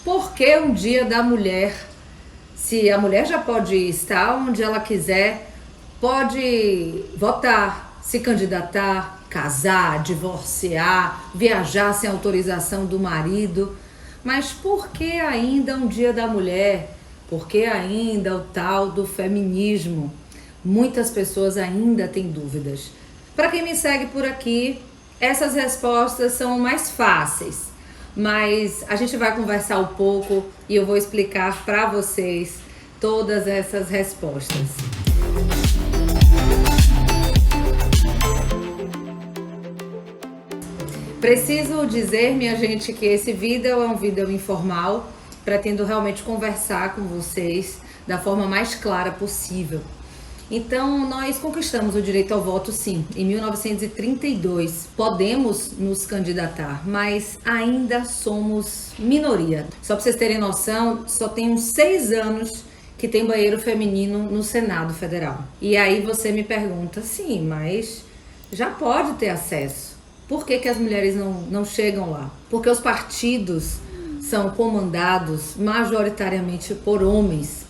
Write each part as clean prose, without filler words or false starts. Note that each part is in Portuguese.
Por que um dia da mulher? Se a mulher já pode estar onde ela quiser, pode votar, se candidatar, casar, divorciar, viajar sem autorização do marido. Mas por que ainda um dia da mulher? Por que ainda o tal do feminismo? Muitas pessoas ainda têm dúvidas. Para quem me segue por aqui, essas respostas são mais fáceis, mas a gente vai conversar um pouco e eu vou explicar para vocês todas essas respostas. Preciso dizer, minha gente, que esse vídeo é um vídeo informal. Pretendo realmente conversar com vocês da forma mais clara possível. Então, nós conquistamos o direito ao voto, sim, em 1932. Podemos nos candidatar, mas ainda somos minoria. Só para vocês terem noção, só tem uns 6 anos que tem banheiro feminino no Senado Federal. E aí você me pergunta, sim, mas já pode ter acesso. Por que as mulheres não chegam lá? Porque os partidos são comandados majoritariamente por homens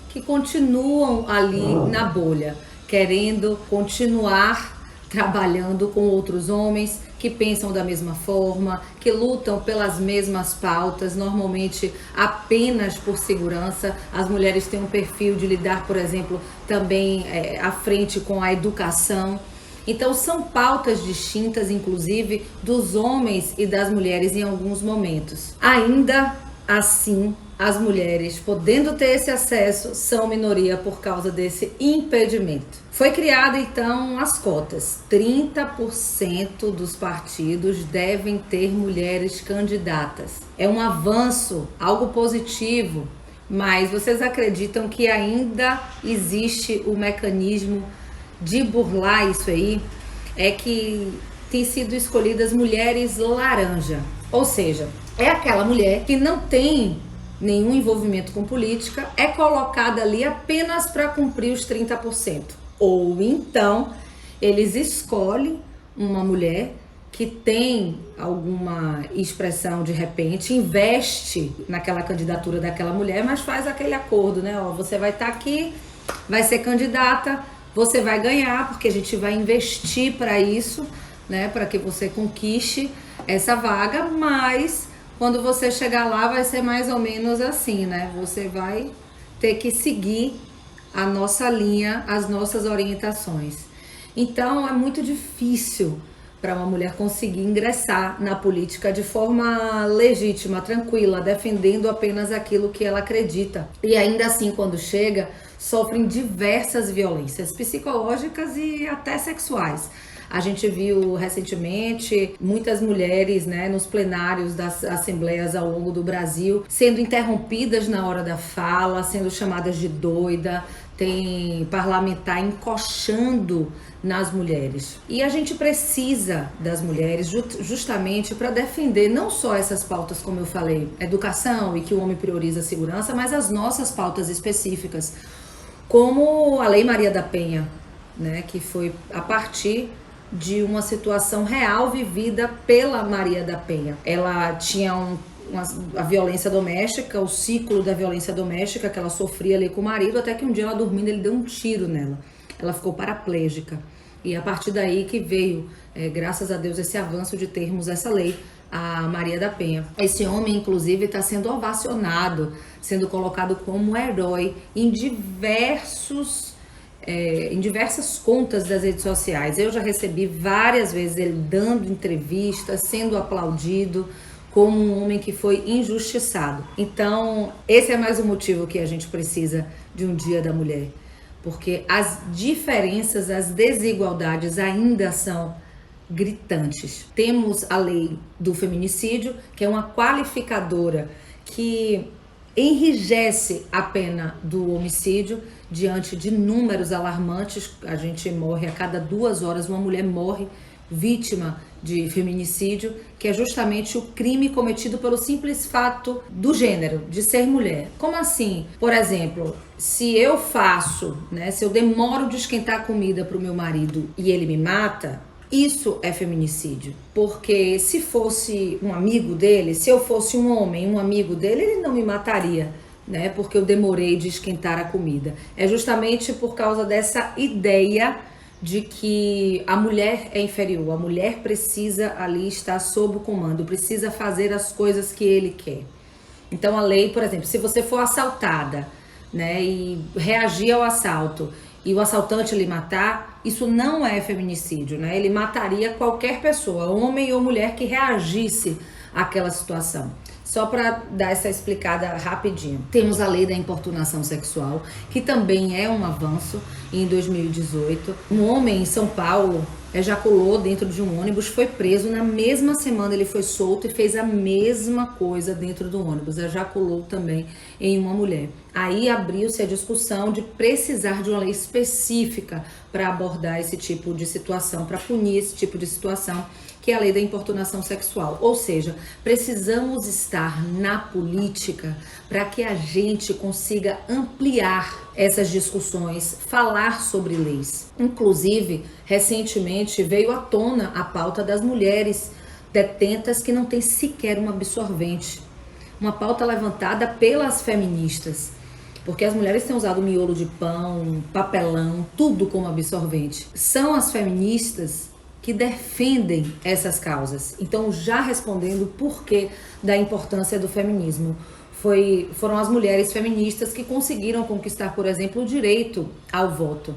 que continuam ali na bolha, querendo continuar trabalhando com outros homens que pensam da mesma forma, que lutam pelas mesmas pautas, normalmente apenas por segurança. As mulheres têm um perfil de lidar, por exemplo, também à frente com a educação. Então são pautas distintas, inclusive, dos homens e das mulheres em alguns momentos. Ainda assim, as mulheres, podendo ter esse acesso, são minoria por causa desse impedimento. Foi criada, então, as cotas. 30% dos partidos devem ter mulheres candidatas. É um avanço, algo positivo, mas vocês acreditam que ainda existe o mecanismo de burlar isso aí? É que tem sido escolhidas mulheres laranja, ou seja, é aquela mulher que não tem nenhum envolvimento com política, é colocada ali apenas para cumprir os 30%. Ou então, eles escolhem uma mulher que tem alguma expressão de repente, investe naquela candidatura daquela mulher, mas faz aquele acordo, né? Ó, você vai estar aqui, vai ser candidata, você vai ganhar, porque a gente vai investir para isso, né? Para que você conquiste essa vaga, mas quando você chegar lá vai ser mais ou menos assim, né? Você vai ter que seguir a nossa linha, as nossas orientações. Então é muito difícil para uma mulher conseguir ingressar na política de forma legítima, tranquila, defendendo apenas aquilo que ela acredita. E ainda assim, quando chega, sofrem diversas violências psicológicas e até sexuais. A gente viu recentemente muitas mulheres, né, nos plenários das assembleias ao longo do Brasil sendo interrompidas na hora da fala, sendo chamadas de doida, tem parlamentar encoxando nas mulheres. E a gente precisa das mulheres justamente para defender não só essas pautas, como eu falei, educação e que o homem prioriza a segurança, mas as nossas pautas específicas, como a Lei Maria da Penha, né, que foi a partir de uma situação real vivida pela Maria da Penha. Ela tinha a violência doméstica, o ciclo da violência doméstica que ela sofria ali com o marido, até que um dia ela dormindo, ele deu um tiro nela. Ela ficou paraplégica. E a partir daí que veio, graças a Deus, esse avanço de termos essa lei, a Maria da Penha. Esse homem, inclusive, está sendo ovacionado, sendo colocado como herói em diversas contas das redes sociais. Eu já recebi várias vezes ele dando entrevistas, sendo aplaudido como um homem que foi injustiçado. Então, esse é mais um motivo que a gente precisa de um Dia da Mulher, porque as diferenças, as desigualdades ainda são gritantes. Temos a lei do feminicídio, que é uma qualificadora que enrijece a pena do homicídio diante de números alarmantes. A gente morre a cada 2 horas, uma mulher morre vítima de feminicídio, que é justamente o crime cometido pelo simples fato do gênero, de ser mulher. Como assim? Por exemplo, se eu faço, né, se eu demoro de esquentar a comida para o meu marido e ele me mata, Isso é feminicídio, porque se fosse um amigo dele, se eu fosse um homem, um amigo dele, ele não me mataria, né? Porque eu demorei de esquentar a comida. É justamente por causa dessa ideia de que a mulher é inferior, a mulher precisa ali estar sob o comando, precisa fazer as coisas que ele quer. Então a lei, por exemplo, se você for assaltada, né, e reagir ao assalto e o assaltante lhe matar, isso não é feminicídio, né? Ele mataria qualquer pessoa, homem ou mulher, que reagisse àquela situação. Só para dar essa explicada rapidinho. Temos a lei da importunação sexual, que também é um avanço. Em 2018, um homem em São Paulo ejaculou dentro de um ônibus, foi preso, na mesma semana ele foi solto e fez a mesma coisa dentro do ônibus, ejaculou também em uma mulher. Aí abriu-se a discussão de precisar de uma lei específica para abordar esse tipo de situação, para punir esse tipo de situação, que é a lei da importunação sexual. Ou seja, precisamos estar na política para que a gente consiga ampliar essas discussões, falar sobre leis. Inclusive, recentemente veio à tona a pauta das mulheres detentas que não têm sequer um absorvente. Uma pauta levantada pelas feministas, porque as mulheres têm usado miolo de pão, papelão, tudo como absorvente. São as feministas que defendem essas causas. Então, já respondendo o porquê da importância do feminismo, foram as mulheres feministas que conseguiram conquistar, por exemplo, o direito ao voto.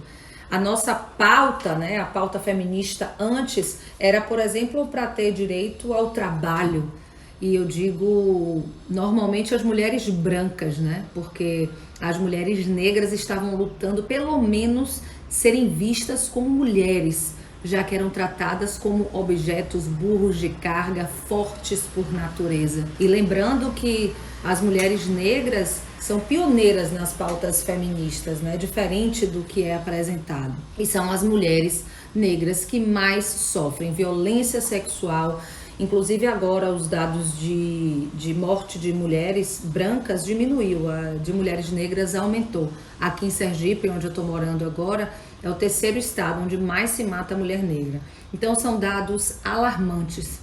A nossa pauta, né, a pauta feminista antes, era, por exemplo, para ter direito ao trabalho. E eu digo, normalmente as mulheres brancas, né, porque as mulheres negras estavam lutando, pelo menos, serem vistas como mulheres, já que eram tratadas como objetos burros de carga, fortes por natureza. E lembrando que as mulheres negras são pioneiras nas pautas feministas, né? Diferente do que é apresentado. E são as mulheres negras que mais sofrem violência sexual. Inclusive agora os dados de morte de mulheres brancas diminuiu, a de mulheres negras aumentou. Aqui em Sergipe, onde eu estou morando agora, é o terceiro estado onde mais se mata a mulher negra. Então são dados alarmantes.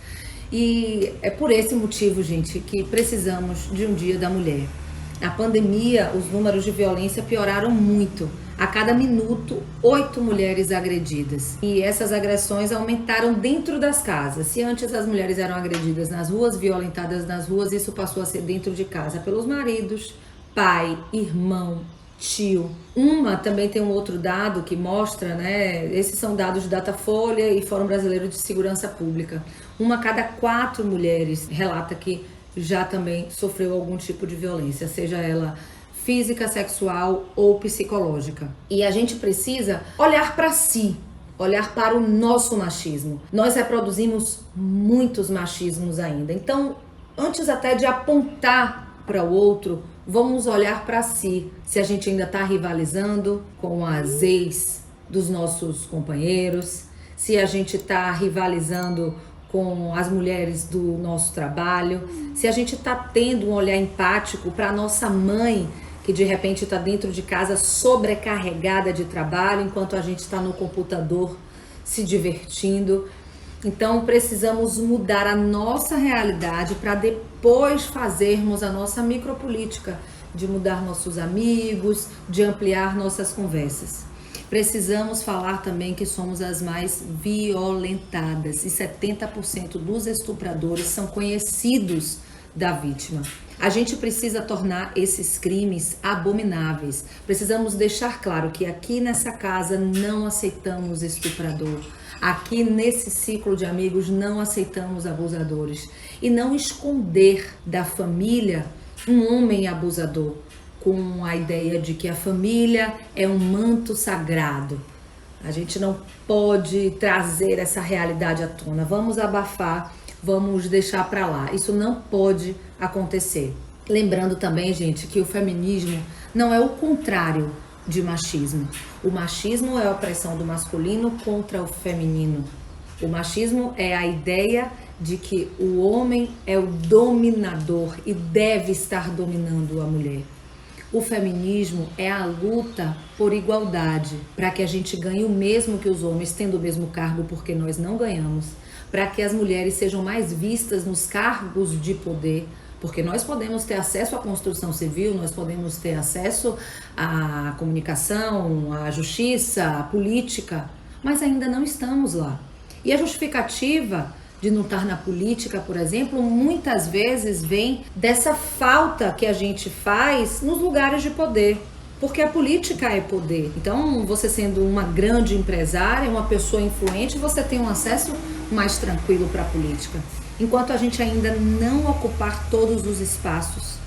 E é por esse motivo, gente, que precisamos de um Dia da Mulher. Na pandemia, os números de violência pioraram muito. A cada minuto, 8 mulheres agredidas. E essas agressões aumentaram dentro das casas. Se antes as mulheres eram agredidas nas ruas, violentadas nas ruas, isso passou a ser dentro de casa pelos maridos, pai, irmão, tio. Também tem um outro dado que mostra, né? Esses são dados de Datafolha e Fórum Brasileiro de Segurança Pública. Uma a cada 4 mulheres relata que já também sofreu algum tipo de violência, seja ela física, sexual ou psicológica. E a gente precisa olhar para si, olhar para o nosso machismo. Nós reproduzimos muitos machismos ainda. Então, antes até de apontar para o outro, vamos olhar para si, se a gente ainda está rivalizando com as ex dos nossos companheiros, se a gente está rivalizando com as mulheres do nosso trabalho, se a gente está tendo um olhar empático para a nossa mãe, que de repente está dentro de casa sobrecarregada de trabalho, enquanto a gente está no computador se divertindo. Então precisamos mudar a nossa realidade para depois fazermos a nossa micropolítica, de mudar nossos amigos, de ampliar nossas conversas. Precisamos falar também que somos as mais violentadas e 70% dos estupradores são conhecidos da vítima. A gente precisa tornar esses crimes abomináveis. Precisamos deixar claro que aqui nessa casa não aceitamos estuprador. Aqui nesse ciclo de amigos não aceitamos abusadores. E não esconder da família um homem abusador, com a ideia de que a família é um manto sagrado. A gente não pode trazer essa realidade à tona. Vamos abafar, vamos deixar para lá. Isso não pode acontecer. Lembrando também, gente, que o feminismo não é o contrário de machismo. O machismo é a opressão do masculino contra o feminino. O machismo é a ideia de que o homem é o dominador e deve estar dominando a mulher. O feminismo é a luta por igualdade, para que a gente ganhe o mesmo que os homens, tendo o mesmo cargo, porque nós não ganhamos, para que as mulheres sejam mais vistas nos cargos de poder, porque nós podemos ter acesso à construção civil, nós podemos ter acesso à comunicação, à justiça, à política, mas ainda não estamos lá. E a justificativa de não estar na política, por exemplo, muitas vezes vem dessa falta que a gente faz nos lugares de poder. Porque a política é poder. Então, você sendo uma grande empresária, uma pessoa influente, você tem um acesso mais tranquilo para a política. Enquanto a gente ainda não ocupar todos os espaços,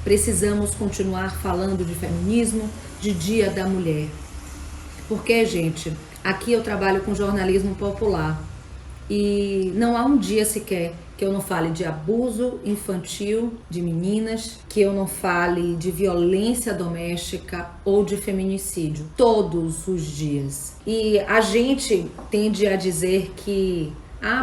precisamos continuar falando de feminismo, de Dia da Mulher. Porque, gente, aqui eu trabalho com jornalismo popular e não há um dia sequer que eu não fale de abuso infantil de meninas, que eu não fale de violência doméstica ou de feminicídio, todos os dias. E a gente tende a dizer que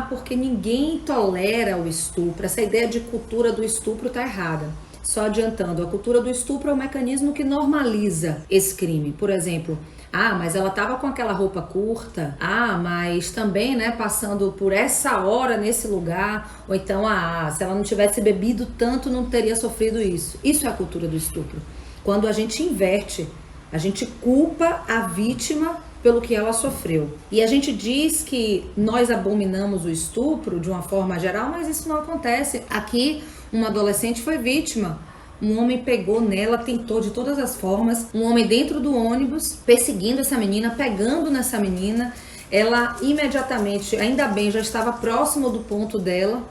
porque ninguém tolera o estupro, essa ideia de cultura do estupro está errada. Só adiantando, a cultura do estupro é um mecanismo que normaliza esse crime. Por exemplo, mas ela estava com aquela roupa curta. Mas também, né, passando por essa hora nesse lugar. Ou então, se ela não tivesse bebido tanto, não teria sofrido isso. Isso é a cultura do estupro. Quando a gente inverte, a gente culpa a vítima pelo que ela sofreu. E a gente diz que nós abominamos o estupro de uma forma geral, mas isso não acontece. Aqui, uma adolescente foi vítima. Um homem pegou nela, tentou de todas as formas. Um homem dentro do ônibus, perseguindo essa menina, pegando nessa menina. Ela imediatamente, ainda bem, já estava próximo do ponto dela,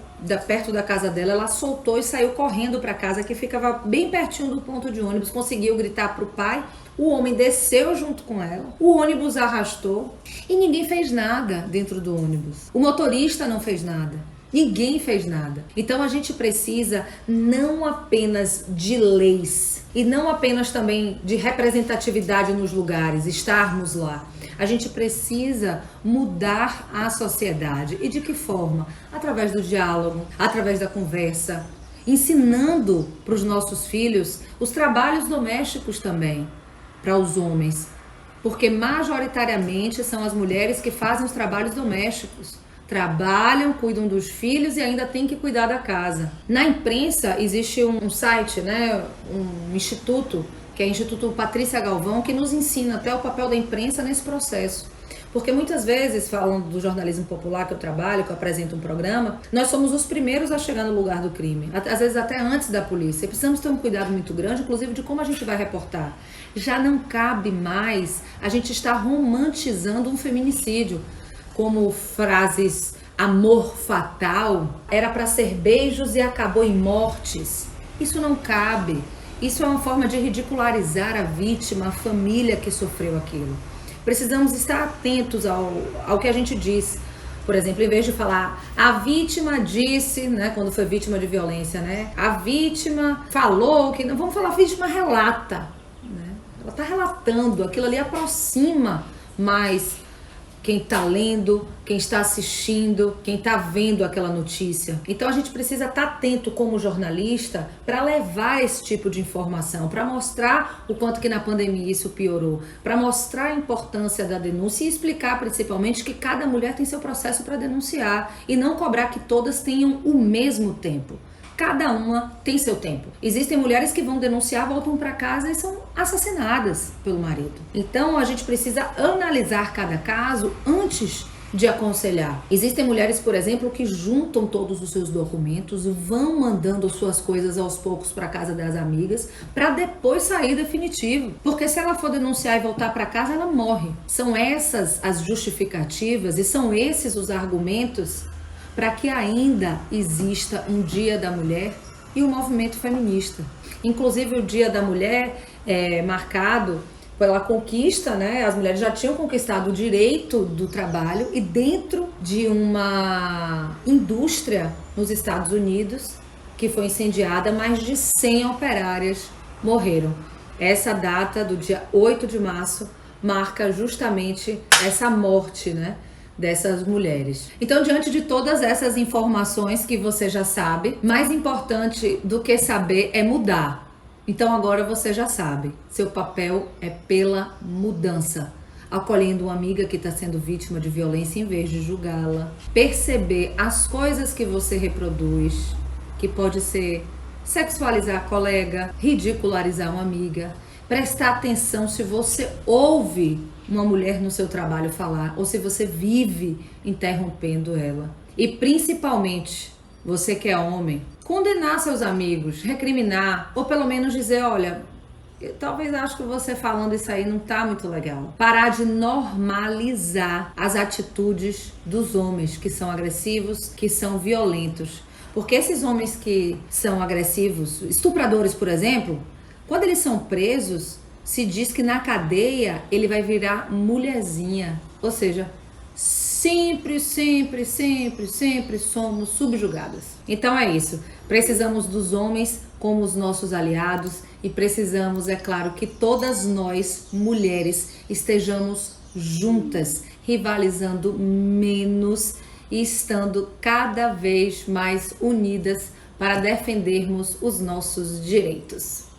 perto da casa dela. Ela soltou e saiu correndo para casa, que ficava bem pertinho do ponto de ônibus. Conseguiu gritar pro pai. O homem desceu junto com ela. O ônibus arrastou e ninguém fez nada dentro do ônibus. O motorista não fez nada. Ninguém fez nada. Então a gente precisa não apenas de leis e não apenas também de representatividade nos lugares, estarmos lá. A gente precisa mudar a sociedade. E de que forma? Através do diálogo, através da conversa, ensinando para os nossos filhos os trabalhos domésticos também, para os homens. Porque majoritariamente são as mulheres que fazem os trabalhos domésticos. Trabalham, cuidam dos filhos e ainda tem que cuidar da casa. Na imprensa existe um site, né, um instituto, que é o Instituto Patrícia Galvão, que nos ensina até o papel da imprensa nesse processo. Porque muitas vezes, falando do jornalismo popular que eu trabalho, que eu apresento um programa, nós somos os primeiros a chegar no lugar do crime. Às vezes até antes da polícia. Precisamos ter um cuidado muito grande, inclusive de como a gente vai reportar. Já não cabe mais a gente estar romantizando um feminicídio. Como frases amor fatal, era para ser beijos e acabou em mortes. Isso não cabe. Isso é uma forma de ridicularizar a vítima, a família que sofreu aquilo. Precisamos estar atentos ao que a gente diz. Por exemplo, em vez de falar a vítima disse, né, quando foi vítima de violência, né? A vítima falou que não, vamos falar a vítima relata, né? Ela está relatando, aquilo ali aproxima mais quem está lendo, quem está assistindo, quem está vendo aquela notícia. Então a gente precisa estar atento como jornalista para levar esse tipo de informação, para mostrar o quanto que na pandemia isso piorou, para mostrar a importância da denúncia e explicar principalmente que cada mulher tem seu processo para denunciar e não cobrar que todas tenham o mesmo tempo. Cada uma tem seu tempo. Existem mulheres que vão denunciar, voltam para casa e são assassinadas pelo marido. Então a gente precisa analisar cada caso antes de aconselhar. Existem mulheres, por exemplo, que juntam todos os seus documentos, vão mandando suas coisas aos poucos para casa das amigas, para depois sair definitivo. Porque se ela for denunciar e voltar para casa, ela morre. São essas as justificativas e são esses os argumentos para que ainda exista um Dia da Mulher e um movimento feminista. Inclusive o Dia da Mulher é marcado pela conquista, né? As mulheres já tinham conquistado o direito do trabalho e dentro de uma indústria nos Estados Unidos que foi incendiada, mais de 100 operárias morreram. Essa data do dia 8 de março marca justamente essa morte, né, dessas mulheres. Então, diante de todas essas informações que você já sabe, mais importante do que saber é mudar. Então agora você já sabe, seu papel é pela mudança. Acolhendo uma amiga que está sendo vítima de violência em vez de julgá-la. Perceber as coisas que você reproduz, que pode ser sexualizar a colega, ridicularizar uma amiga. Prestar atenção se você ouve uma mulher no seu trabalho falar ou se você vive interrompendo ela. E principalmente, você que é homem, condenar seus amigos, recriminar ou pelo menos dizer, olha, eu talvez acho que você falando isso aí não tá muito legal. Parar de normalizar as atitudes dos homens que são agressivos, que são violentos. Porque esses homens que são agressivos, estupradores, por exemplo, quando eles são presos, se diz que na cadeia ele vai virar mulherzinha. Ou seja, sempre somos subjugadas. Então é isso. Precisamos dos homens como os nossos aliados e precisamos, é claro, que todas nós, mulheres, estejamos juntas, rivalizando menos e estando cada vez mais unidas para defendermos os nossos direitos.